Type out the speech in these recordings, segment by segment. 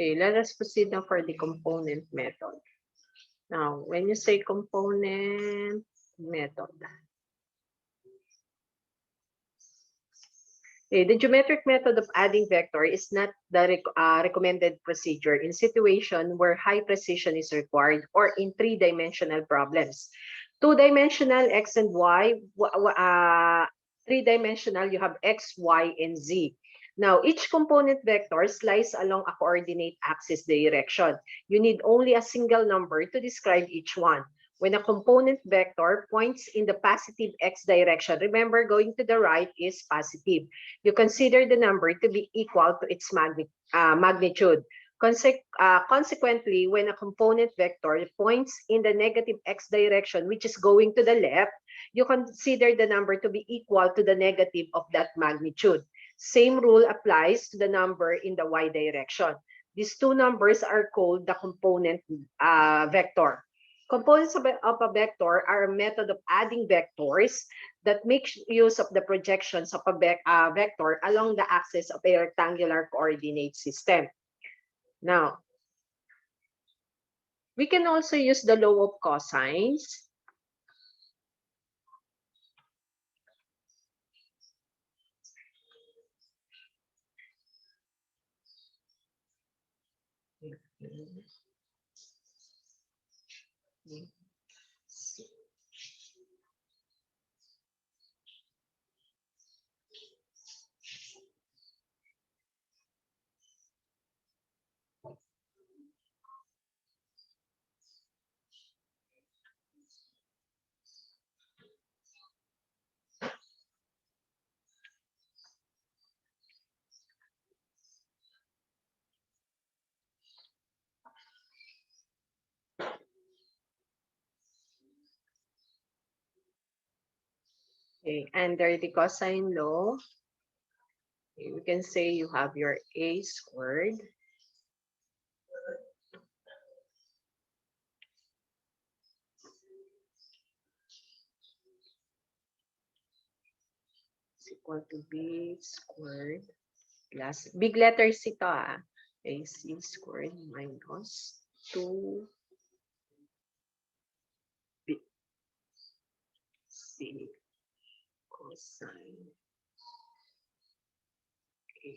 Okay, let us proceed now for the component method. Now, when you say component method, okay, the geometric method of adding vector is not the recommended procedure in situation where high precision is required or in three-dimensional problems. Two-dimensional x and y, three-dimensional you have x, y, and z. Now, each component vector lies along a coordinate axis direction. You need only a single number to describe each one. When a component vector points in the positive x direction, remember going to the right is positive. You consider the number to be equal to its magnitude. Consequently, when a component vector points in the negative x direction, which is going to the left, you consider the number to be equal to the negative of that magnitude. Same rule applies to the number in the y direction. These two numbers are called the component vector. Components of a vector are a method of adding vectors that makes use of the projections of a vector along the axis of a rectangular coordinate system. Now, we can also use the law of cosines. Okay, under the cosine law, okay, we can say you have your a squared is equal to b squared plus, big letters ito ac squared minus 2 b c cosine a.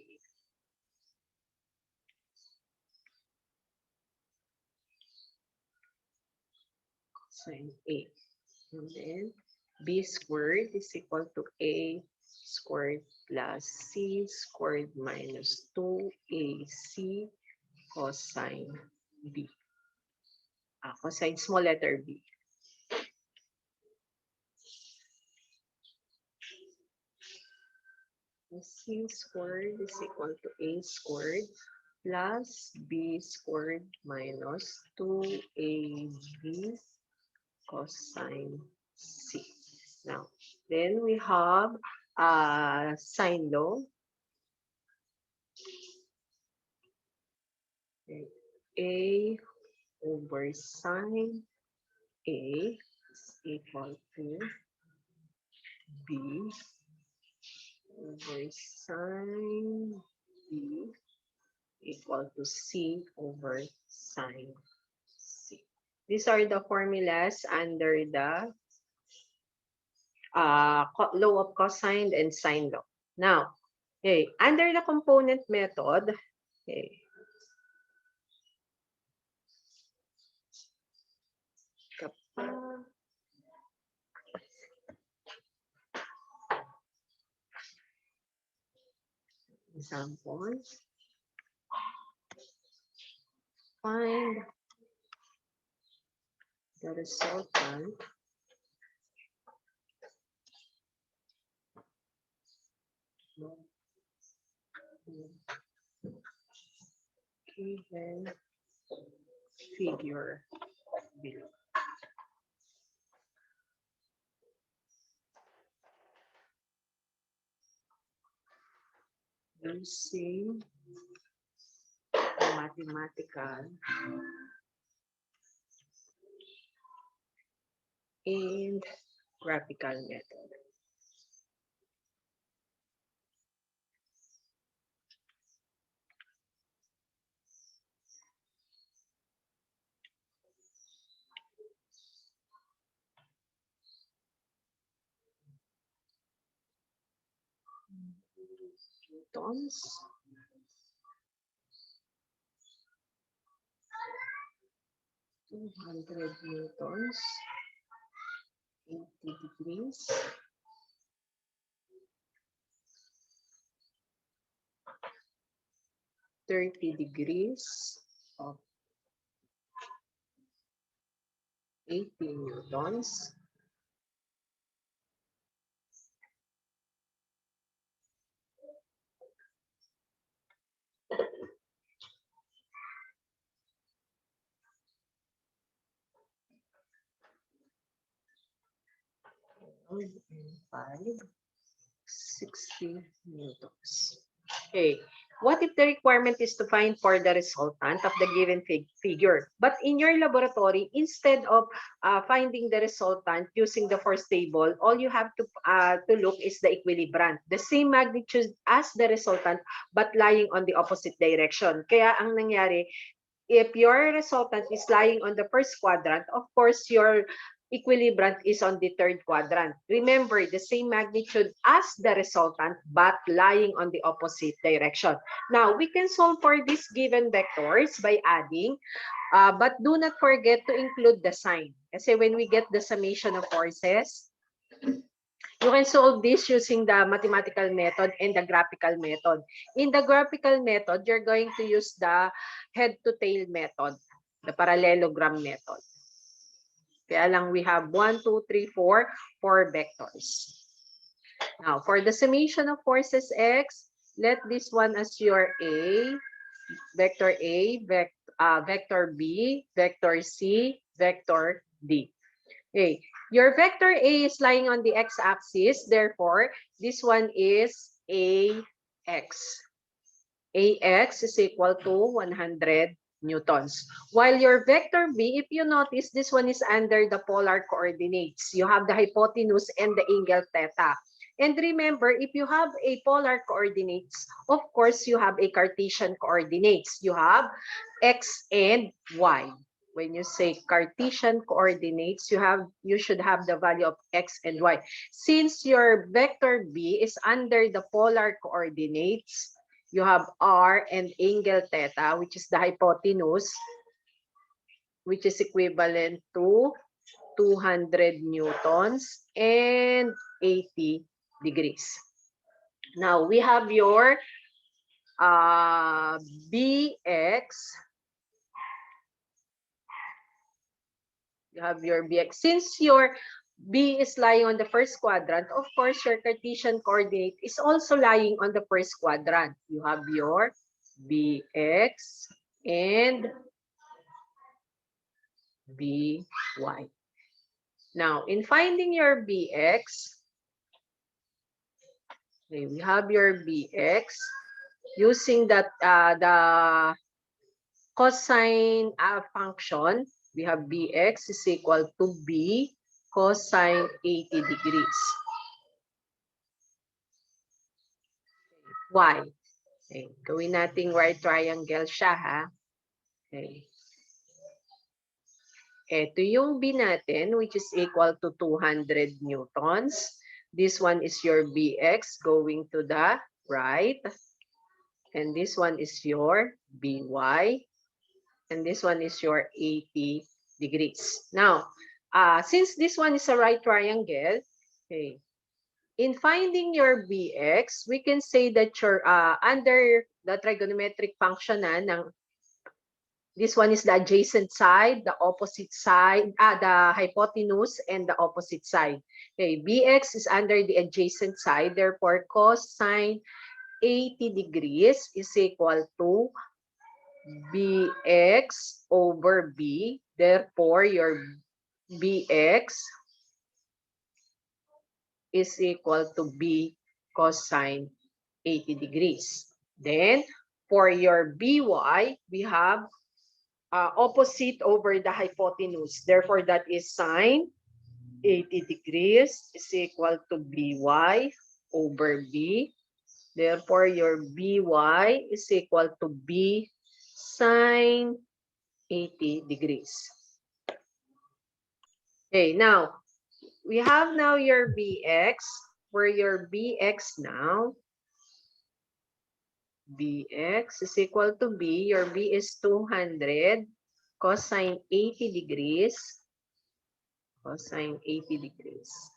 Cosine a. And then b squared is equal to a squared plus c squared minus 2ac cosine b. Cosine small letter b. C squared is equal to a squared plus b squared minus 2ab cosine c. Now, then we have sine law. Okay. A over sine A is equal to B over sine B equal to C over sine C. These are the formulas under the law of cosine and sine law. Now, okay, under the component method, okay, examples, find the resultant given figure below. Using mathematical and graphical method. newtons. 200 newtons. 80 degrees. 30 degrees of 80 newtons. And 60 newtons. Okay. What if the requirement is to find for the resultant of the given figure? But in your laboratory, instead of finding the resultant using the force table, all you have to look is the equilibrant. The same magnitude as the resultant, but lying on the opposite direction. Kaya ang nangyari, if your resultant is lying on the first quadrant, of course, your equilibrant is on the third quadrant. Remember, the same magnitude as the resultant, but lying on the opposite direction. Now, we can solve for these given vectors by adding, but do not forget to include the sign. Kasi when we get the summation of forces, you can solve this using the mathematical method and the graphical method. In the graphical method, you're going to use the head-to-tail method, the parallelogram method. Kaya lang we have 1, 2, 3, 4 vectors. Now, for the summation of forces x, let this one as your A, vector A, vector B, vector C, vector D. Okay, your vector A is lying on the x-axis, therefore, this one is AX. AX is equal to 100 newtons. While your vector B, if you notice, this one is under the polar coordinates. You have the hypotenuse and the angle theta. And remember, if you have a polar coordinates, of course, you have a Cartesian coordinates. You have x and y. When you say Cartesian coordinates, you should have the value of x and y. Since your vector B is under the polar coordinates, you have r and angle theta, which is the hypotenuse, which is equivalent to 200 newtons and 80 degrees. Now, we have your BX. You have your BX. Since your B is lying on the first quadrant, of course, your Cartesian coordinate is also lying on the first quadrant. You have your BX and BY. Now, in finding your BX, okay, we have your BX using that the cosine function. We have BX is equal to B cosine 80 degrees. Y. Okay, gawin nating right triangle siya, ha? Okay. Ito yung B natin, which is equal to 200 newtons. This one is your BX going to the right. And this one is your BY. And this one is your 80 degrees. Now, since this one is a right triangle, okay, in finding your BX, we can say that you're under the trigonometric function ng this one is the adjacent side, the opposite side, the hypotenuse, and the opposite side. Okay, BX is under the adjacent side, therefore cosine 80 degrees is equal to BX over B. Therefore, your BX is equal to B cosine 80 degrees. Then, for your BY, we have opposite over the hypotenuse. Therefore, that is sine 80 degrees is equal to BY over B. Therefore, your BY is equal to B sine 80 degrees. Okay, now, we have now your BX, where your BX now bx is equal to b. Your b is 200 cosine 80 degrees. Cosine 80 degrees.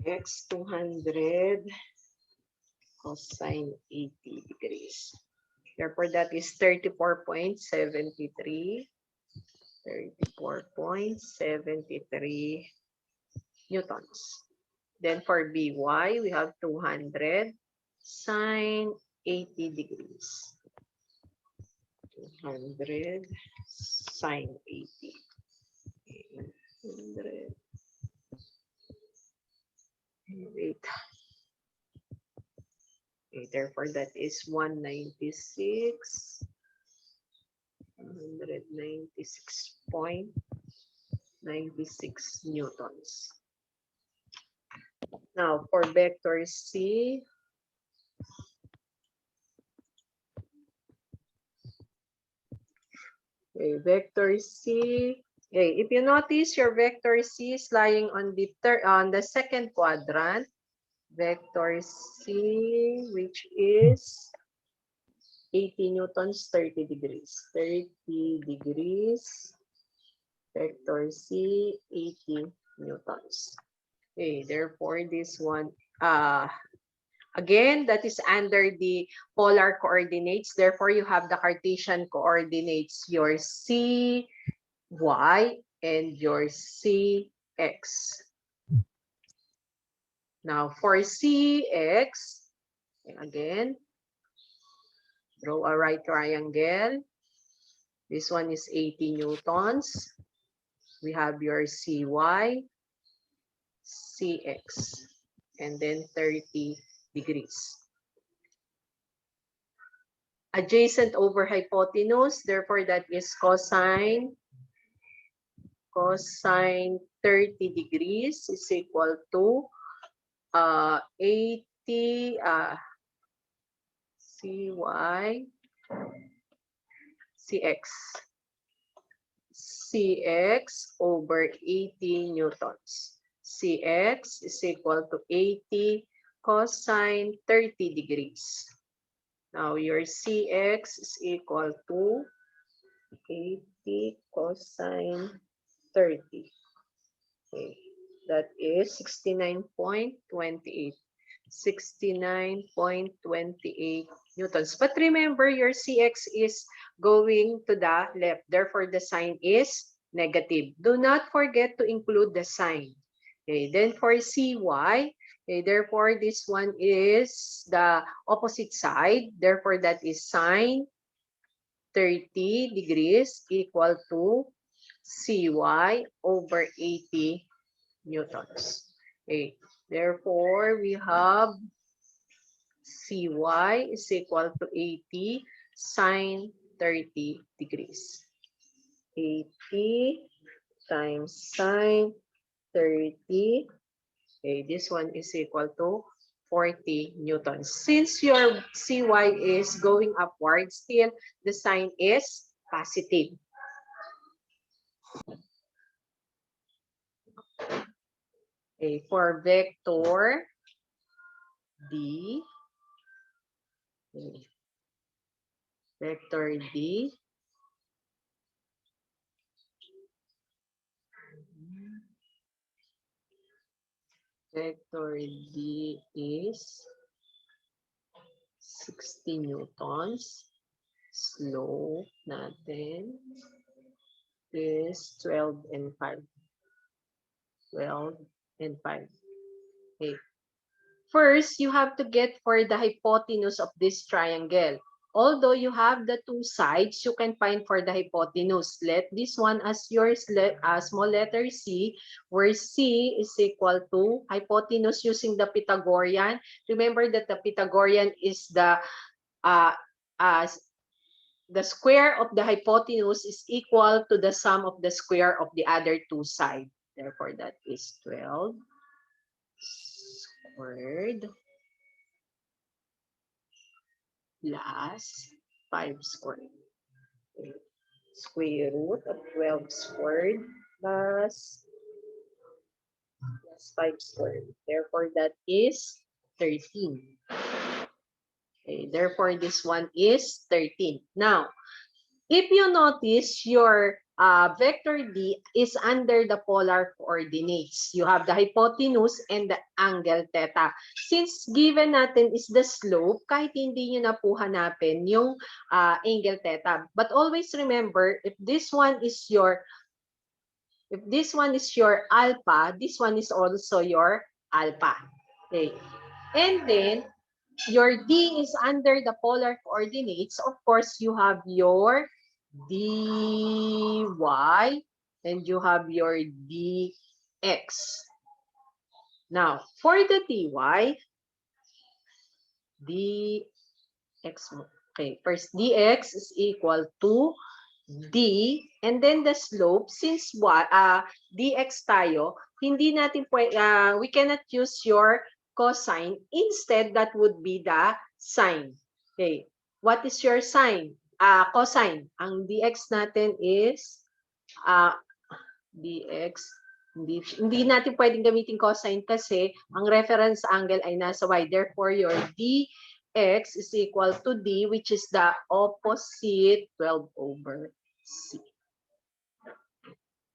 X 200 cosine 80 degrees. Therefore, that is 34.73. 34.73 newtons. Then for By, we have 200 sine 80 degrees. 200 sine 80. 100. Wait. Okay, therefore, that is 196. 196.96 newtons. Now, for vector C, okay, vector C, okay, if you notice, your vector C is lying on the second quadrant. Vector C, which is 80 newtons, 30 degrees. 30 degrees. Vector C, 80 newtons. Okay, therefore, this one, again, that is under the polar coordinates. Therefore, you have the Cartesian coordinates, your C, Y, and your C, X. Now, for CX, again, draw a right triangle. This one is 80 newtons. We have your CY, CX, and then 30 degrees. Adjacent over hypotenuse, therefore that is cosine 30 degrees is equal to 80 CY CX. CX over 80 newtons. CX is equal to 80 cosine 30 degrees. Now your CX is equal to 80 cosine 30. Okay. That is 69.28. 69.28 newtons. But remember, your CX is going to the left. Therefore, the sign is negative. Do not forget to include the sign. Okay. Then for CY, okay, therefore, this one is the opposite side. Therefore, that is sine 30 degrees equal to CY over 80 newtons. Okay. Therefore, we have CY is equal to 80 sine 30 degrees. 80 times sine 30. Okay, this one is equal to 40 newtons. Since your CY is going upward, still the sign is positive. Okay, for vector D, vector D, vector D is 60 newtons. Slope natin is 12 and 5. 12 and 5. Okay. First, you have to get for the hypotenuse of this triangle. Although you have the two sides, you can find for the hypotenuse. Let this one as your small letter C, where C is equal to hypotenuse using the Pythagorean. Remember that the Pythagorean is the square of the hypotenuse is equal to the sum of the square of the other two sides. Therefore, that is 12 squared plus 5 squared. Okay. Square root of 12 squared plus That's 5 squared. Therefore, that is 13. Okay, therefore, this one is 13. Now, if you notice, your vector D is under the polar coordinates. You have the hypotenuse and the angle theta. Since given natin is the slope, kahit hindi nyo na po hanapin yung angle theta. But always remember, if this one is your alpha, this one is also your alpha. Okay. And then, your D is under the polar coordinates. Of course, you have your dy and you have your dx. Now, for the dx, okay, first dx is equal to d, and then the slope, since dx tayo, hindi natin we cannot use your cosine. Instead, that would be the sine. Okay, what is your sine? Cosine. Ang dx natin is dx. Hindi natin pwedeng gamitin cosine kasi ang reference angle ay nasa y. Therefore, your dx is equal to d, which is the opposite 12 over c.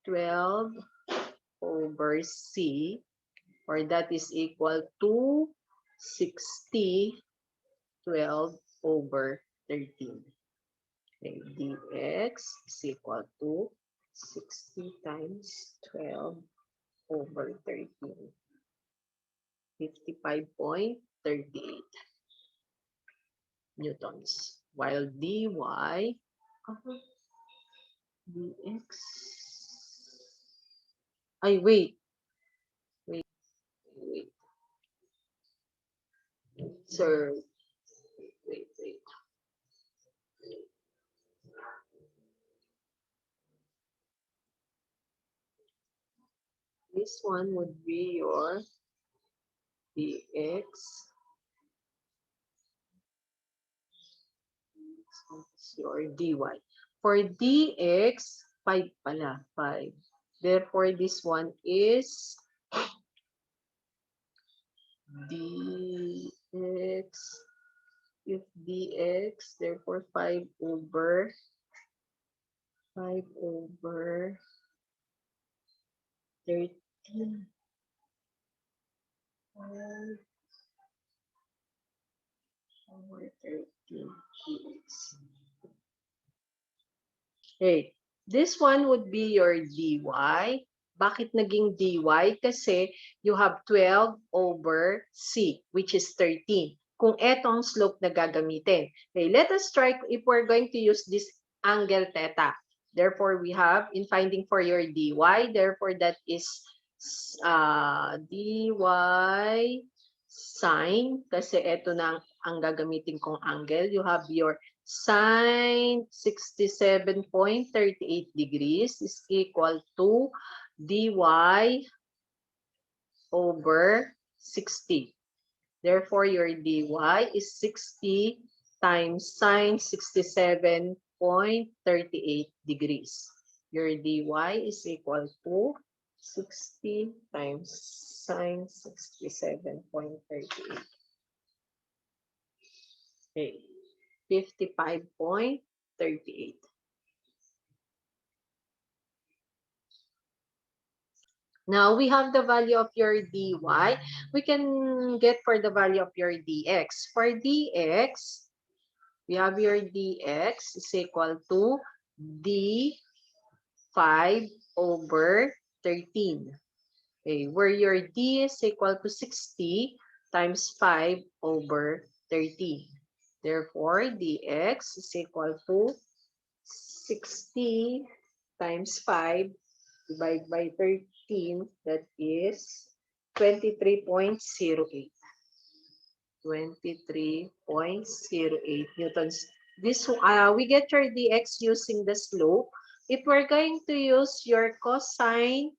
12 over c, or that is equal to 60, 12 over 13. Okay, dx is equal to 60 times 12 over 13. 55.38 newtons. While dy, dx, ay wait. Sir, wait. This one would be your dx. This one is your dy. For dx, 5 pala, 5. Therefore, this one is dx. If dx, therefore 5 over 13. 5 over 13 dx. Okay, this one would be your dy. Bakit naging dy? Kasi you have 12 over c, which is 13. Kung eto ang slope na gagamitin. Okay, let us try if we're going to use this angle theta. Therefore, we have in finding for your dy, therefore that is dy sine, kasi eto na ang gagamitin kong angle. You have your sine 67.38 degrees is equal to dy over 60. Therefore, your dy is 60 times sine 67.38 degrees. Your dy is equal to 60 times sine 67.38. Okay, 55.38. Now, we have the value of your dy. We can get for the value of your dx. For dx, we have your dx is equal to d5 over 13. Okay, where your d is equal to 60 times 5 over 13. Therefore, dx is equal to 60 times 5 divided by 13, that is 23.08. 23.08 newtons. This we get your dx using the slope. If we're going to use your cosine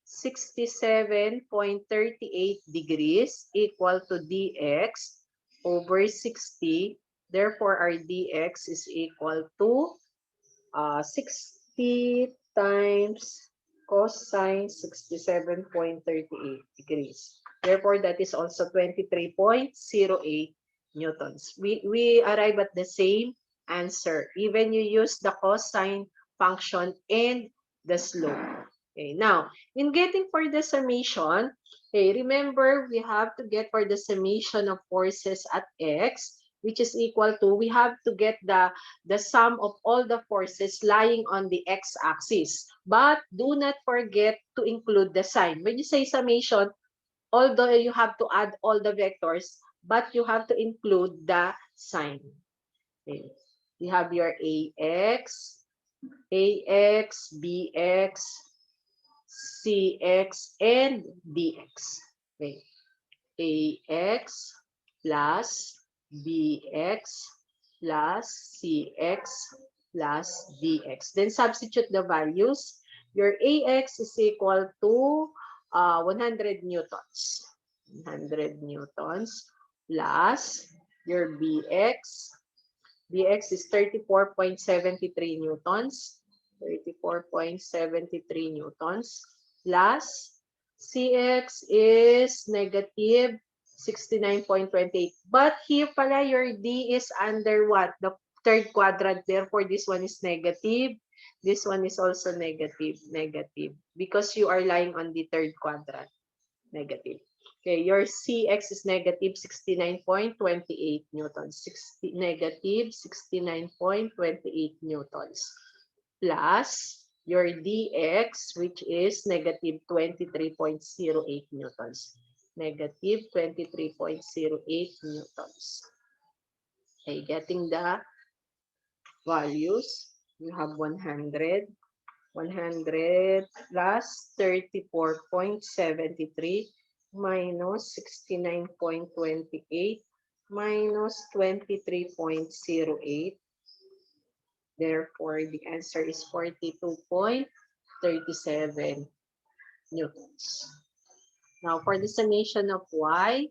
67.38 degrees equal to dx over 60, therefore our dx is equal to 60 times cosine 67.38 degrees. Therefore, that is also 23.08 newtons. We arrive at the same answer. Even you use the cosine function and the slope. Okay, now, in getting for the summation, okay, remember we have to get for the summation of forces at x, which is equal to, we have to get the sum of all the forces lying on the x-axis. But do not forget to include the sign. When you say summation, although you have to add all the vectors, but you have to include the sign. Okay. You have your AX, BX, CX, and DX. Okay. AX plus BX plus CX plus DX. Then substitute the values. Your AX is equal to 100 newtons. 100 newtons plus your BX. BX is 34.73 newtons. 34.73 newtons plus CX is negative 69.28. But here pala your D is under what? The third quadrant. Therefore, this one is negative. This one is also negative. Negative. Because you are lying on the third quadrant. Negative. Okay, your CX is negative 69.28 newtons. Negative 69.28 newtons. Plus your dx, which is negative 23.08 newtons. Negative 23.08 newtons. Okay, getting the values, you have 100 plus 34.73 minus 69.28 minus 23.08. Therefore, the answer is 42.37 newtons. Now, for the summation of y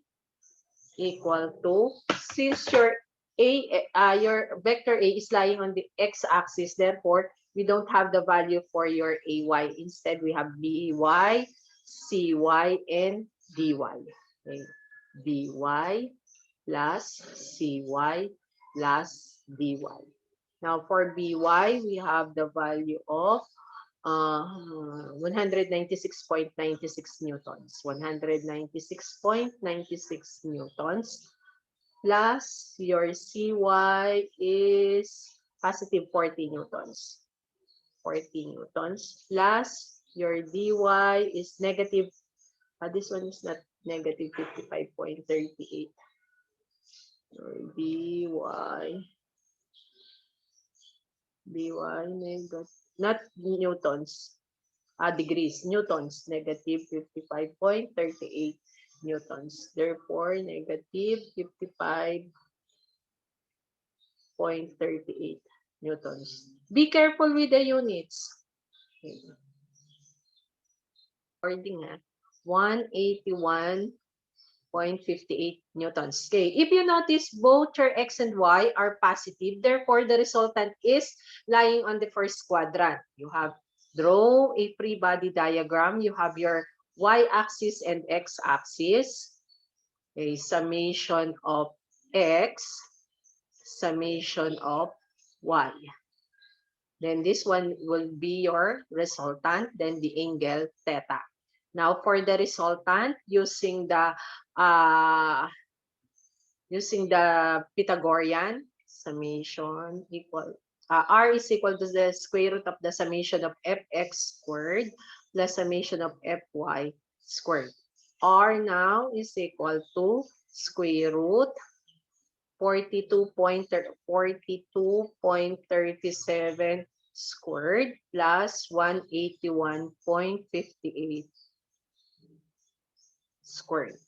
equal to, since your your vector A is lying on the x-axis, therefore, we don't have the value for your AY. Instead, we have BY, CY, and DY. Okay. BY plus CY plus DY. Now, for BY, we have the value of 196.96 newtons. 196.96 newtons. Plus, your CY is positive 40 newtons. 40 newtons. Plus, your DY is negative, this one is not negative 55.38. DY negative, not newtons, degrees, newtons, negative 55.38 newtons. Therefore, negative 55.38 newtons. Be careful with the units. Okay. According 181.58 newtons. Okay, if you notice, both your x and y are positive. Therefore, the resultant is lying on the first quadrant. You have draw a free body diagram. You have your y-axis and x-axis. A summation of x, summation of y. Then this one will be your resultant, then the angle theta. Now for the resultant, using the Pythagorean summation equal, r is equal to the square root of the summation of fx squared plus summation of fy squared. R now is equal to square root 42.37 squared plus 181.58 squared.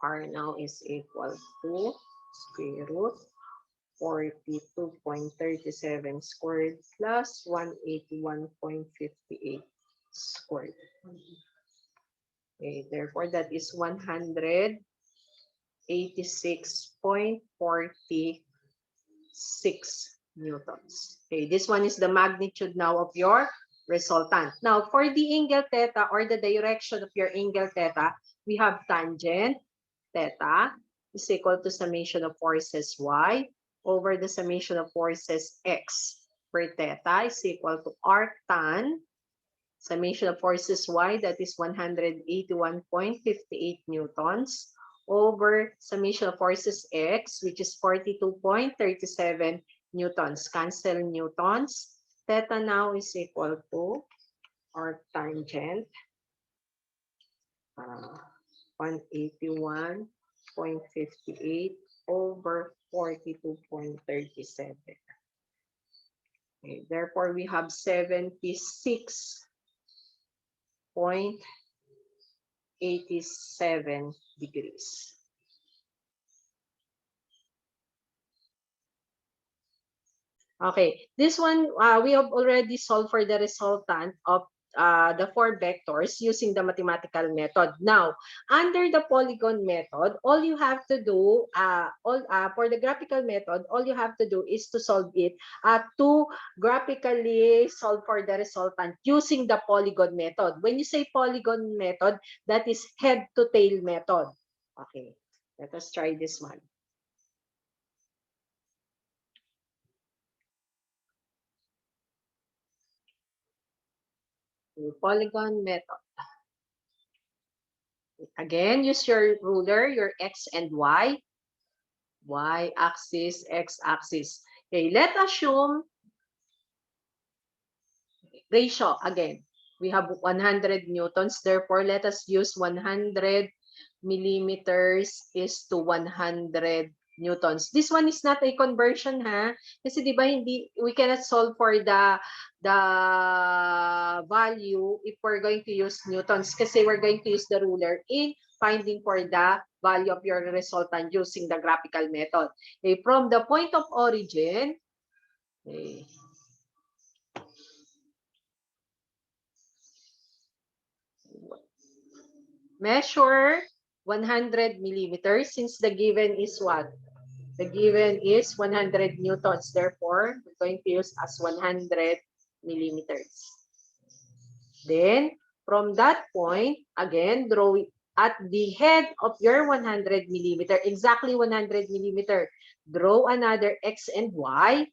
R now is equal to square root 42.37 squared plus 181.58 squared. Okay, therefore that is 186.46 newtons. Okay, this one is the magnitude now of your resultant. Now, for the angle theta or the direction of your angle theta, we have tangent theta is equal to summation of forces y over the summation of forces x, where theta is equal to arctan summation of forces y, that is 181.58 newtons, over summation of forces x, which is 42.37 newtons. Cancel newtons. Theta now is equal to arctangent 181.58 over 42.37. Okay, therefore, we have 76.87 degrees. Okay, this one, we have already solved for the resultant of the four vectors using the mathematical method. Now, under the polygon method, all you have to do, for the graphical method, all you have to do is to solve it to graphically solve for the resultant using the polygon method. When you say polygon method, that is head to tail method. Okay, let us try this one. The polygon method. Again, use your ruler, your x and y. Y-axis, x-axis. Okay, let's assume ratio again. We have 100 newtons. Therefore, let us use 100 millimeters is to 100 newtons. This one is not a conversion, ha? Kasi di ba hindi, we cannot solve for the value if we're going to use newtons kasi we're going to use the ruler in finding for the value of your resultant using the graphical method. Okay, from the point of origin, okay, measure 100 millimeters since the given is what? The given is 100 newtons. Therefore, we're going to use as 100 millimeters. Then, from that point, again, draw at the head of your 100 millimeter, exactly 100 millimeter. Draw another X and Y.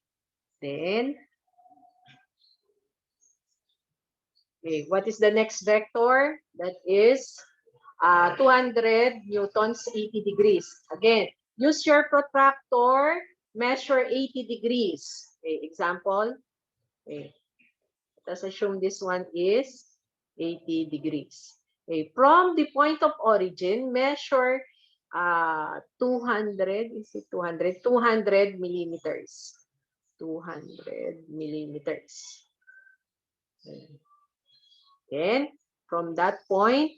Then, okay, what is the next vector? That is 200 newtons, 80 degrees. Again, use your protractor, measure 80 degrees. Okay, example. Okay. Let's assume this one is 80 degrees. Okay, from the point of origin, measure 200, is it 200? 200 millimeters. 200 millimeters. Okay. Then, from that point,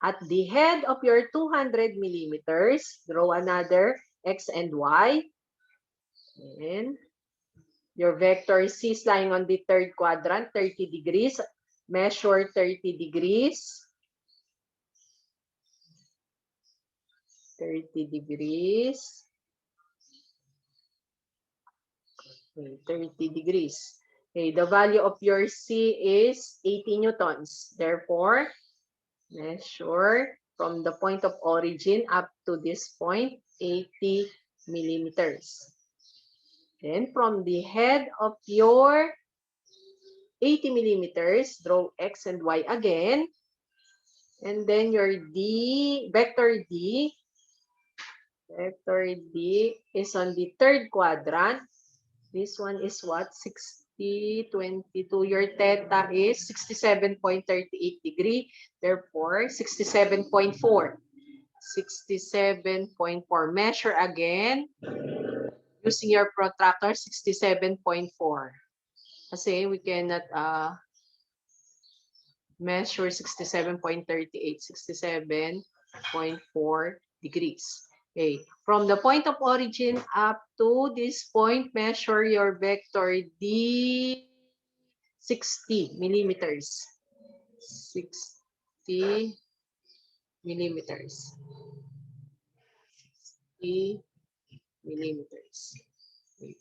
at the head of your 200 millimeters, draw another X and Y. And your vector C is lying on the third quadrant, 30 degrees. Measure 30 degrees. 30 degrees. Okay, 30 degrees. Okay, the value of your C is 80 newtons. Therefore, measure from the point of origin up to this point, 80 millimeters. Then from the head of your 80 millimeters, draw X and Y again. And then your vector D is on the third quadrant. This one is what? 60, 22. Your theta is 67.38 degree. Therefore, 67.4. 67.4. Measure again. Using your protractor, 67.4. Kasi we cannot measure 67.38, 67.4 degrees. Okay, from the point of origin up to this point, measure your vector D 60 millimeters. 60 millimeters. 60 millimeters. Wait.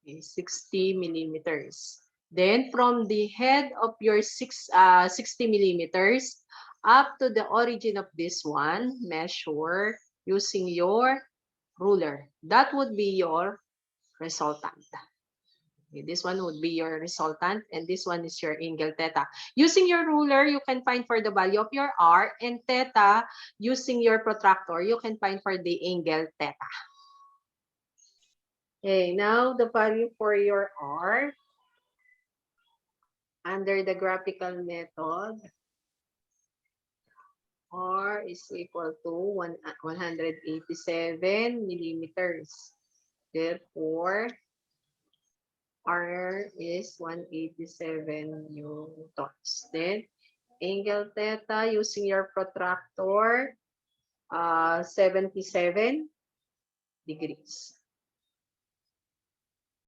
is 60 millimeters. Then from the head of your 60 millimeters up to the origin of this one, measure using your ruler. That would be your resultant. Okay, this one would be your resultant, and this one is your angle theta. Using your ruler, you can find for the value of your r, and theta, using your protractor, you can find for the angle theta. Okay, now the value for your r under the graphical method, r is equal to 187 millimeters. Therefore, r is 187 newtons. Then, angle theta using your protractor, 77 degrees.